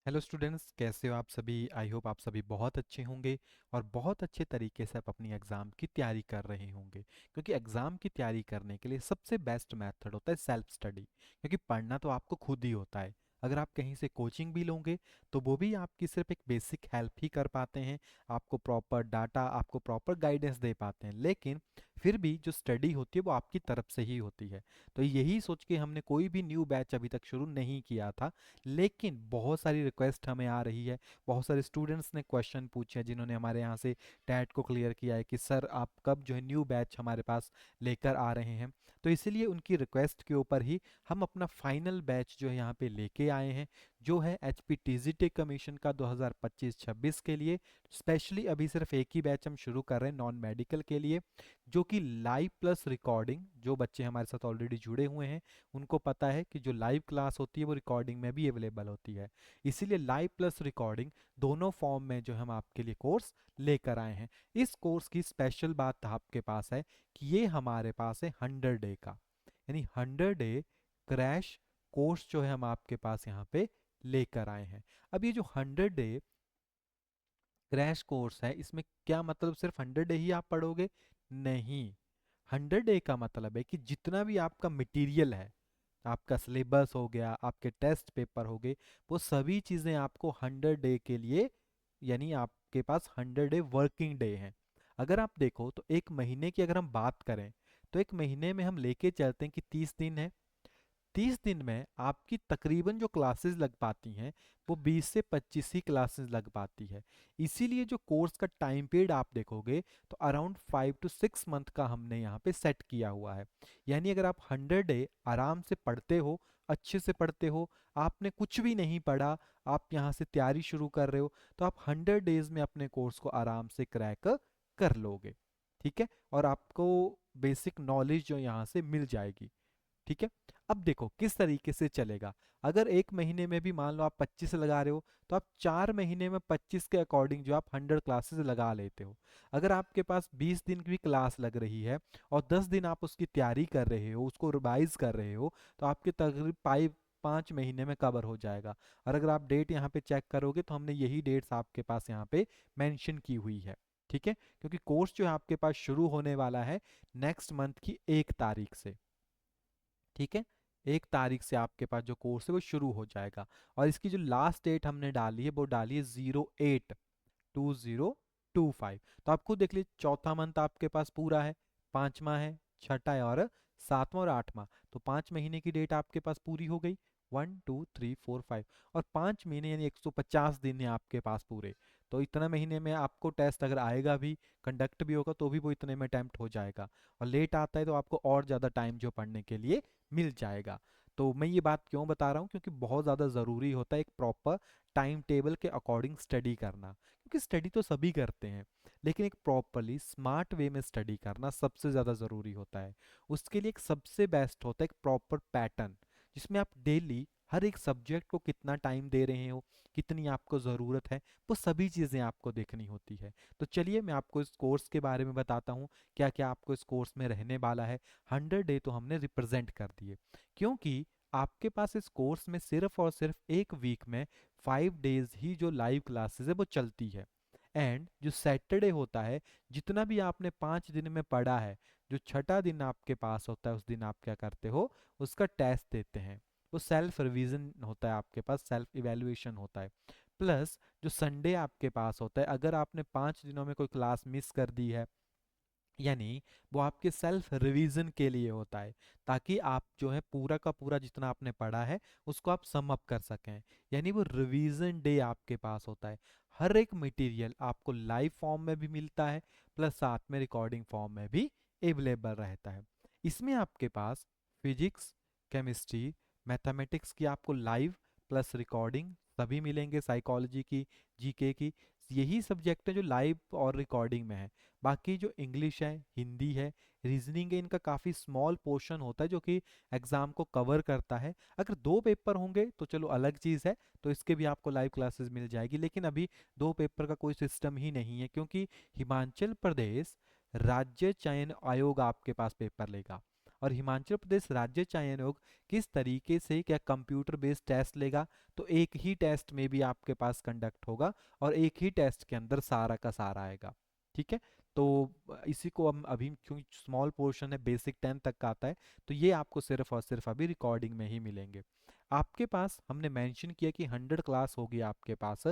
Hello students, कैसे हो आप सभी। आई होप आप सभी बहुत अच्छे होंगे और बहुत अच्छे तरीके से आप अपनी एग्ज़ाम की तैयारी कर रहे होंगे, क्योंकि एग्ज़ाम की तैयारी करने के लिए सबसे बेस्ट मेथड होता है सेल्फ स्टडी। क्योंकि पढ़ना तो आपको खुद ही होता है। अगर आप कहीं से कोचिंग भी लोगे तो वो भी आपकी सिर्फ एक बेसिक हेल्प ही कर पाते हैं, आपको प्रॉपर डाटा, आपको प्रॉपर गाइडेंस दे पाते हैं। लेकिन फिर भी जो स्टडी होती है वो आपकी तरफ से ही होती है। तो यही सोच के हमने कोई भी न्यू बैच अभी तक शुरू नहीं किया था। लेकिन बहुत सारी रिक्वेस्ट हमें आ रही है, बहुत सारे स्टूडेंट्स ने क्वेश्चन पूछे हैं जिन्होंने हमारे यहाँ से टैट को क्लियर किया है कि सर आप कब जो है न्यू बैच हमारे पास लेकर आ रहे हैं। तो इसीलिए उनकी रिक्वेस्ट के ऊपर ही हम अपना फाइनल बैच जो है यहाँ पे लेके आए हैं, जो है HPTGT कमीशन का 2025-26 के लिए। स्पेशली अभी सिर्फ एक ही बैच हम शुरू कर रहे हैं नॉन मेडिकल के लिए, जो कि लाइव प्लस रिकॉर्डिंग। जो बच्चे हमारे साथ ऑलरेडी जुड़े हुए हैं उनको पता है कि जो लाइव क्लास होती है वो रिकॉर्डिंग में भी अवेलेबल होती है। इसीलिए लाइव प्लस रिकॉर्डिंग दोनों फॉर्म में जो हम आपके लिए कोर्स लेकर आए हैं। इस कोर्स की स्पेशल बात आपके पास है कि ये हमारे पास है 100 डे का, यानी 100 डे क्रैश कोर्स जो है हम आपके पास यहाँ पे लेकर आए हैं। अब ये जो 100 डे क्रैश कोर्स है, इसमें क्या मतलब सिर्फ 100 डे ही आप पढ़ोगे? नहीं। 100 डे का मतलब है कि जितना भी आपका मटेरियल है, आपका सिलेबस हो गया, आपके टेस्ट पेपर हो गए, वो सभी चीज़ें आपको 100 डे के लिए, यानी आपके पास 100 डे वर्किंग डे हैं। अगर आप देखो तो एक महीने की अगर हम बात करें तो एक महीने में हम लेके चलते हैं कि 30 दिन है। 30 दिन में आपकी तकरीबन जो क्लासेस लग पाती हैं वो 20 से 25 ही क्लासेस लग पाती है। इसीलिए जो कोर्स का टाइम पीरियड आप देखोगे तो अराउंड 5 to 6 मंथ का हमने यहाँ पे सेट किया हुआ है। यानी अगर आप 100 डे आराम से पढ़ते हो, अच्छे से पढ़ते हो, आपने कुछ भी नहीं पढ़ा, आप यहाँ से तैयारी शुरू कर रहे हो, तो आप 100 डेज में अपने कोर्स को आराम से क्रैक कर लोगे। ठीक है, और आपको बेसिक नॉलेज जो यहाँ से मिल जाएगी। ठीक है। अब देखो किस तरीके से चलेगा। अगर एक महीने में भी मान लो आप 25 लगा रहे हो, तो आप 4 महीने में 25 के अकॉर्डिंग जो आप 100 क्लासेस लगा लेते हो। अगर आपके पास 20 दिन की भी क्लास लग रही है और 10 दिन आप उसकी तैयारी कर रहे हो, उसको रिवाइज कर रहे हो, तो आपके तकरीब 5 महीने में कवर हो जाएगा। और अगर आप डेट यहाँ पे चेक करोगे तो हमने यही डेट्स आपके पास यहाँ पे मेंशन की हुई है। ठीक है, क्योंकि कोर्स जो है आपके पास शुरू होने वाला है नेक्स्ट मंथ की 1 तारीख से। ठीक है, 1 तारीख से आपके पास जो कोर्स है वो शुरू हो जाएगा। और इसकी जो लास्ट डेट हमने डाली है वो डाली है 08/2025। तो आप खुद देख लीजिए, चौथा मंथ आपके पास पूरा है, पांचवा है, छठा है और सातवां और आठवां। तो 5 महीने की डेट आपके पास पूरी हो गई, 1 2 3 4 5। और 5 महीने यानी 150 दिन है आपके पास पूरे। तो इतना महीने में आपको टेस्ट अगर आएगा भी, कंडक्ट भी होगा, तो भी वो इतने में अटेम्प्ट हो जाएगा। और लेट आता है तो आपको और ज़्यादा टाइम जो पढ़ने के लिए मिल जाएगा। तो मैं ये बात क्यों बता रहा हूँ, क्योंकि बहुत ज़्यादा ज़रूरी होता है एक प्रॉपर टाइम टेबल के अकॉर्डिंग स्टडी करना। क्योंकि स्टडी तो सभी करते हैं, लेकिन एक प्रॉपरली स्मार्ट वे में स्टडी करना सबसे ज़्यादा ज़रूरी होता है। उसके लिए एक सबसे बेस्ट होता है एक प्रॉपर पैटर्न, जिसमें आप डेली हर एक सब्जेक्ट को कितना टाइम दे रहे हो, कितनी आपको ज़रूरत है, वो सभी चीज़ें आपको देखनी होती है। तो चलिए मैं आपको इस कोर्स के बारे में बताता हूँ, क्या क्या आपको इस कोर्स में रहने वाला है। 100 डे तो हमने रिप्रेजेंट कर दिए, क्योंकि आपके पास इस कोर्स में सिर्फ और सिर्फ एक वीक में 5 डेज ही जो लाइव क्लासेस है वो चलती है। एंड जो सैटरडे होता है, जितना भी आपने 5 दिन में पढ़ा है, जो छठा दिन आपके पास होता है उस दिन आप क्या करते हो, उसका टेस्ट देते हैं। वो सेल्फ रिवीजन होता है, आपके पास सेल्फ इवेल्युएशन होता है। प्लस जो संडे आपके पास होता है, अगर आपने 5 दिनों में कोई क्लास मिस कर दी है, यानी वो आपके सेल्फ रिवीजन के लिए होता है, ताकि आप जो है पूरा का पूरा जितना आपने पढ़ा है उसको आप सम अप कर सकें। यानी वो रिवीजन डे आपके पास होता है। हर एक मटेरियल आपको लाइव फॉर्म में भी मिलता है, प्लस साथ में रिकॉर्डिंग फॉर्म में भी अवेलेबल रहता है। इसमें आपके पास फिजिक्स, केमिस्ट्री, मैथमेटिक्स की आपको लाइव प्लस रिकॉर्डिंग सभी मिलेंगे, साइकोलॉजी की, जीके की। यही सब्जेक्ट है जो लाइव और रिकॉर्डिंग में है। बाकी जो इंग्लिश है, हिंदी है, रीजनिंग है, इनका काफ़ी स्मॉल पोर्शन होता है जो कि एग्जाम को कवर करता है। अगर 2 पेपर होंगे तो चलो अलग चीज़ है, तो इसके भी आपको लाइव क्लासेस मिल जाएगी। लेकिन अभी 2 पेपर का कोई सिस्टम ही नहीं है, क्योंकि हिमाचल प्रदेश राज्य चयन आयोग आपके पास पेपर लेगा। और हिमाचल प्रदेश राज्य चयन आयोग किस तरीके से क्या कंप्यूटर बेस्ड टेस्ट लेगा, तो एक ही टेस्ट में भी आपके पास कंडक्ट होगा और एक ही टेस्ट के अंदर सारा का सारा आएगा। ठीक है, तो इसी को हम अभी क्योंकि स्मॉल पोर्शन है, बेसिक 10 तक का आता है, तो ये आपको सिर्फ और सिर्फ अभी रिकॉर्डिंग में ही मिलेंगे। आपके पास हमने मेंशन किया कि 100 क्लास होगी आपके पास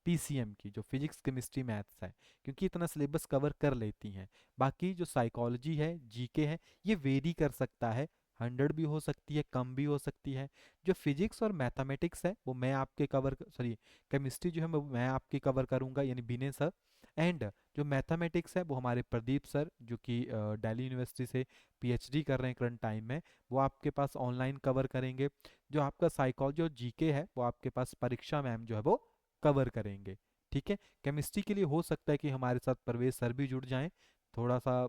पीसीएम की, जो फिजिक्स केमिस्ट्री मैथ्स है, क्योंकि इतना सिलेबस कवर कर लेती हैं। बाकी जो साइकोलॉजी है, जीके है, ये वेरी कर सकता है, 100 भी हो सकती है, कम भी हो सकती है। जो फिजिक्स और मैथमेटिक्स है वो मैं आपके कवर, सॉरी केमिस्ट्री जो है वो मैं आपकी कवर करूंगा, यानी विनय सर। एंड जो मैथमेटिक्स है वो हमारे प्रदीप सर, जो कि दिल्ली यूनिवर्सिटी से पीएचडी कर रहे हैं करंट टाइम में, वो आपके पास ऑनलाइन कवर करेंगे। जो आपका साइकोलॉजी और जीके है वो आपके पास परीक्षा मैम जो है वो कवर करेंगे। ठीक है, केमिस्ट्री के लिए हो सकता है कि हमारे साथ परवेज सर भी जुड़ जाएं, थोड़ा सा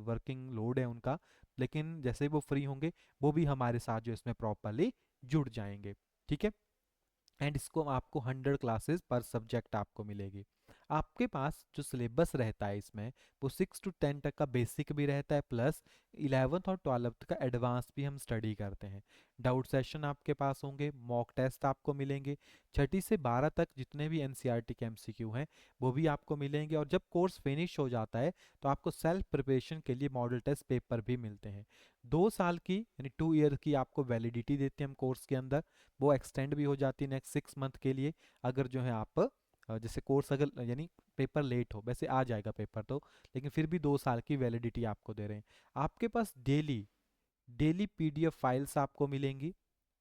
वर्किंग लोड है उनका, लेकिन जैसे ही वो फ्री होंगे वो भी हमारे साथ जो इसमें प्रॉपरली जुड़ जाएंगे। ठीक है, एंड इसको आपको 100 क्लासेस पर सब्जेक्ट आपको मिलेगी। आपके पास जो सिलेबस रहता है इसमें वो 6 to 10 तक का बेसिक भी रहता है, प्लस 11th और 12th का एडवांस भी हम स्टडी करते हैं। डाउट सेशन आपके पास होंगे, मॉक टेस्ट आपको मिलेंगे, 6 से 12 तक जितने भी एनसीईआरटी के एमसीक्यू हैं वो भी आपको मिलेंगे। और जब कोर्स फिनिश हो जाता है तो आपको सेल्फ प्रिपरेशन के लिए मॉडल टेस्ट पेपर भी मिलते हैं। 2 साल की यानी 2 ईयर की आपको वैलिडिटी देते हैं हम कोर्स के अंदर, वो एक्सटेंड भी हो जाती है नेक्स्ट 6 मंथ के लिए। अगर जो है आप जैसे कोर्स अगर यानी पेपर लेट हो, वैसे आ जाएगा पेपर तो, लेकिन फिर भी 2 साल की वैलिडिटी आपको दे रहे हैं। आपके पास डेली डेली पीडीएफ फाइल्स आपको मिलेंगी,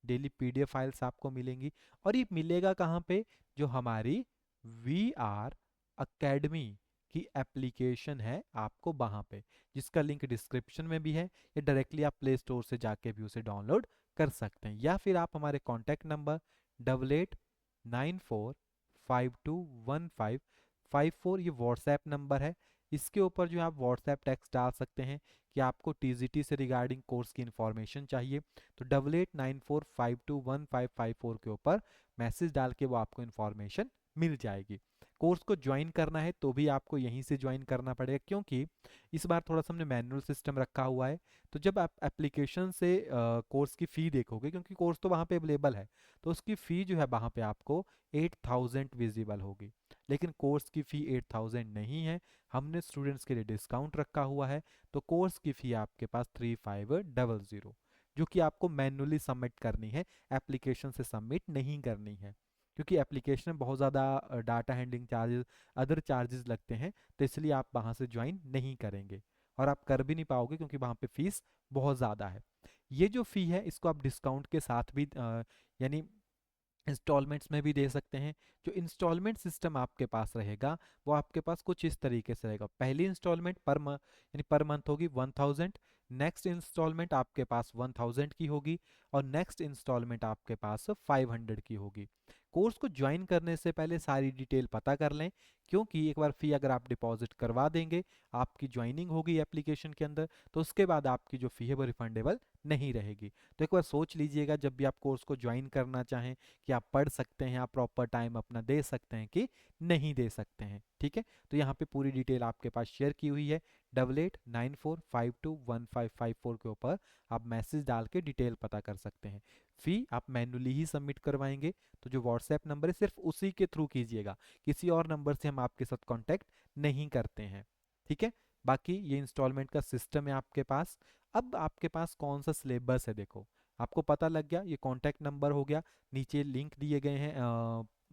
डेली पीडीएफ फाइल्स आपको मिलेंगी। और ये मिलेगा कहाँ पे, जो हमारी वी आर अकेडमी की एप्लीकेशन है आपको वहाँ पे, जिसका लिंक डिस्क्रिप्शन में भी है, या डायरेक्टली आप प्ले स्टोर से जाके भी उसे डाउनलोड कर सकते हैं, या फिर आप हमारे कॉन्टैक्ट नंबर 8894521554, ये व्हाट्सएप नंबर है, इसके ऊपर जो आप व्हाट्सएप टेक्स्ट डाल सकते हैं कि आपको टीजीटी से रिगार्डिंग कोर्स की इन्फॉर्मेशन चाहिए, तो 8894521554 के ऊपर मैसेज डाल के वो आपको इन्फॉर्मेशन मिल जाएगी। कोर्स को ज्वाइन करना है तो भी आपको यहीं से ज्वाइन करना पड़ेगा, क्योंकि इस बार थोड़ा सा हमने मैनुअल सिस्टम रखा हुआ है। तो जब आप एप्लीकेशन से कोर्स की फ़ी देखोगे, क्योंकि कोर्स तो वहाँ पे अवेलेबल है, तो उसकी फ़ी जो है वहाँ पे आपको 8000 विजिबल होगी, लेकिन कोर्स की फ़ी 8000 नहीं है, हमने स्टूडेंट्स के लिए डिस्काउंट रखा हुआ है। तो कोर्स की फ़ी आपके पास 3500, जो कि आपको मैनुअली सबमिट करनी है, एप्लीकेशन से सबमिट नहीं करनी है, क्योंकि एप्लीकेशन में बहुत ज़्यादा data handling charges, other charges लगते हैं, तो इसलिए आप वहाँ से ज्वाइन नहीं करेंगे और आप कर भी नहीं पाओगे, क्योंकि वहाँ पे फीस बहुत ज़्यादा है। ये जो फ़ी है इसको आप डिस्काउंट के साथ भी यानी इंस्टॉलमेंट्स में भी दे सकते हैं। जो इंस्टॉलमेंट सिस्टम आपके पास रहेगा वो आपके पास कुछ इस तरीके से रहेगा, पहली इंस्टॉलमेंट पर मंथ यानी पर मंथ होगी 1000, नेक्स्ट इंस्टॉलमेंट आपके पास 1000 की होगी, और नेक्स्ट इंस्टॉलमेंट आपके पास 500 की होगी। कोर्स को ज्वाइन करने से पहले सारी डिटेल पता कर लें, क्योंकि एक बार फ़ी अगर आप डिपॉजिट करवा देंगे, आपकी ज्वाइनिंग होगी एप्लीकेशन के अंदर, तो उसके बाद आपकी जो फ़ी है वो रिफंडेबल नहीं रहेगी। तो एक बार सोच लीजिएगा जब भी आप कोर्स को ज्वाइन करना चाहें कि आप पढ़ सकते हैं, आप प्रॉपर टाइम अपना दे सकते हैं कि नहीं दे सकते हैं। ठीक है, तो यहाँ पे पूरी डिटेल आपके पास शेयर की हुई है, 8894521554 के ऊपर आप मैसेज डाल के डिटेल पता कर सकते हैं। फ़ी आप मैनुअली ही सबमिट करवाएंगे, तो जो व्हाट्सएप नंबर है सिर्फ उसी के थ्रू कीजिएगा, किसी और नंबर से हम आपके साथ कॉन्टैक्ट नहीं करते हैं। ठीक है, बाकी ये इंस्टॉलमेंट का सिस्टम है आपके पास। अब आपके पास कौन सा सिलेबस है, देखो आपको पता लग गया, ये कॉन्टैक्ट नंबर हो गया, नीचे लिंक दिए गए हैं,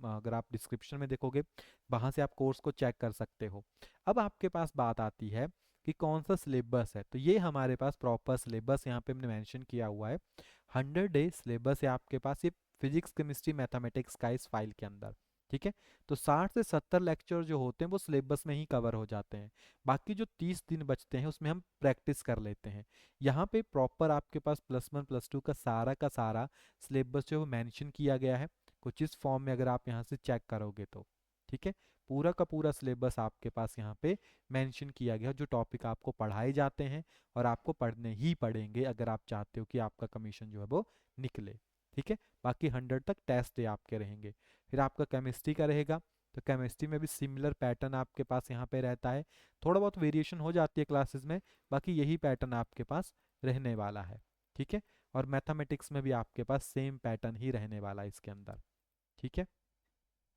अगर आप डिस्क्रिप्शन में देखोगे वहाँ से आप कोर्स को चेक कर सकते हो। अब आपके पास बात आती है कि कौन सा सिलेबस है, तो ये हमारे पास प्रॉपर सिलेबस यहाँ पे हमने मेंशन किया हुआ है। 100 डे सिलेबस है आपके पास, ये फिजिक्स केमिस्ट्री मैथमेटिक्स का इस फाइल के अंदर। ठीक है, तो 60 से 70 लेक्चर जो होते हैं वो सिलेबस में ही कवर हो जाते हैं, बाकी जो 30 दिन बचते हैं उसमें हम प्रैक्टिस कर लेते हैं। यहाँ पे प्रॉपर आपके पास +1 +2 का सारा सिलेबस जो है वो मेंशन किया गया है, कुछ इस फॉर्म में अगर आप यहाँ से चेक करोगे तो। ठीक है, पूरा का पूरा सिलेबस आपके पास यहाँ पे मेंशन किया गया, जो टॉपिक आपको पढ़ाए जाते हैं और आपको पढ़ने ही पड़ेंगे अगर आप चाहते हो कि आपका कमीशन जो है वो निकले। ठीक है, बाकी 100 तक टेस्ट डे आपके रहेंगे। फिर आपका केमिस्ट्री का रहेगा, तो केमिस्ट्री में भी सिमिलर पैटर्न आपके पास यहाँ पे रहता है, थोड़ा बहुत वेरिएशन हो जाती है क्लासेस में, बाकी यही पैटर्न आपके पास रहने वाला है। ठीक है, और मैथमेटिक्स में भी आपके पास सेम पैटर्न ही रहने वाला है इसके अंदर। ठीक है,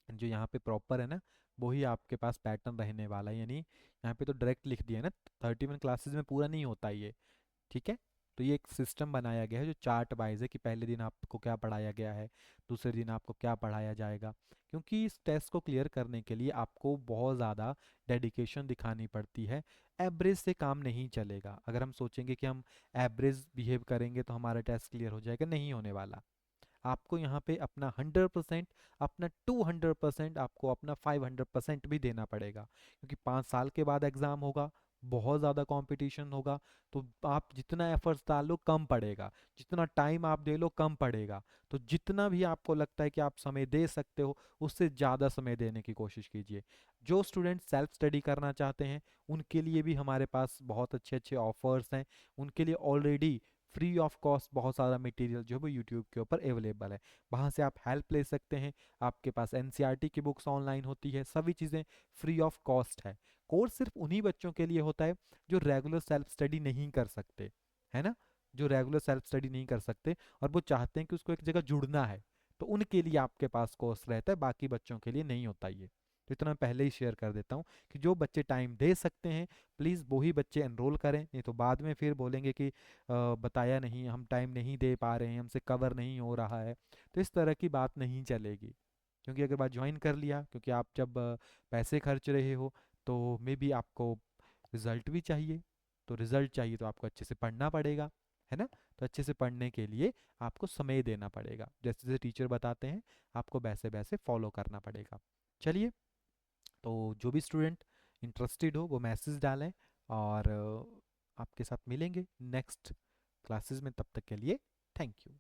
जो यहाँ पे प्रॉपर है ना, वही आपके पास पैटर्न रहने वाला है, यानी यहाँ पे तो डायरेक्ट लिख दिया है ना, 31 क्लासेस में पूरा नहीं होता ये। ठीक है, तो ये एक सिस्टम बनाया गया है जो चार्ट वाइज है कि पहले दिन आपको क्या पढ़ाया गया है, दूसरे दिन आपको क्या पढ़ाया जाएगा। क्योंकि इस टेस्ट को क्लियर करने के लिए आपको बहुत ज़्यादा डेडिकेशन दिखानी पड़ती है। एवरेज से काम नहीं चलेगा। अगर हम सोचेंगे कि हम एवरेज बिहेव करेंगे तो हमारा टेस्ट क्लियर हो जाएगा, नहीं होने वाला। आपको यहाँ पे अपना 100%, अपना 200%, आपको अपना 500% भी देना पड़ेगा, क्योंकि 5 साल के बाद एग्ज़ाम होगा, बहुत ज़्यादा कंपटीशन होगा। तो आप जितना एफर्ट्स डालो कम पड़ेगा, जितना टाइम आप दे लो कम पड़ेगा। तो जितना भी आपको लगता है कि आप समय दे सकते हो, उससे ज़्यादा समय देने की कोशिश कीजिए। जो स्टूडेंट सेल्फ स्टडी करना चाहते हैं उनके लिए भी हमारे पास बहुत अच्छे अच्छे ऑफर्स हैं। उनके लिए ऑलरेडी फ्री ऑफ कॉस्ट बहुत सारा मटेरियल जो है वो यूट्यूब के ऊपर अवेलेबल है, वहाँ से आप हेल्प ले सकते हैं। आपके पास एनसीईआरटी की बुक्स ऑनलाइन होती है, सभी चीज़ें फ्री ऑफ कॉस्ट है। कोर्स सिर्फ उन्हीं बच्चों के लिए होता है जो रेगुलर सेल्फ स्टडी नहीं कर सकते, है ना, जो रेगुलर सेल्फ स्टडी नहीं कर सकते और वो चाहते हैं कि उसको एक जगह जुड़ना है, तो उनके लिए आपके पास कोर्स रहता है, बाकी बच्चों के लिए नहीं होता ये। तो इतना मैं पहले ही शेयर कर देता हूँ कि जो बच्चे टाइम दे सकते हैं प्लीज़ वही बच्चे एनरोल करें, नहीं तो बाद में फिर बोलेंगे कि बताया नहीं, हम टाइम नहीं दे पा रहे हैं, हमसे कवर नहीं हो रहा है। तो इस तरह की बात नहीं चलेगी, क्योंकि अगर बात ज्वाइन कर लिया, क्योंकि आप जब पैसे खर्च रहे हो तो मे बी आपको रिजल्ट भी चाहिए। तो रिजल्ट चाहिए तो आपको अच्छे से पढ़ना पड़ेगा, है ना। तो अच्छे से पढ़ने के लिए आपको समय देना पड़ेगा, जैसे जैसे टीचर बताते हैं आपको वैसे वैसे फॉलो करना पड़ेगा। चलिए, तो जो भी स्टूडेंट इंटरेस्टेड हो वो मैसेज डालें, और आपके साथ मिलेंगे नेक्स्ट क्लासेस में। तब तक के लिए थैंक यू।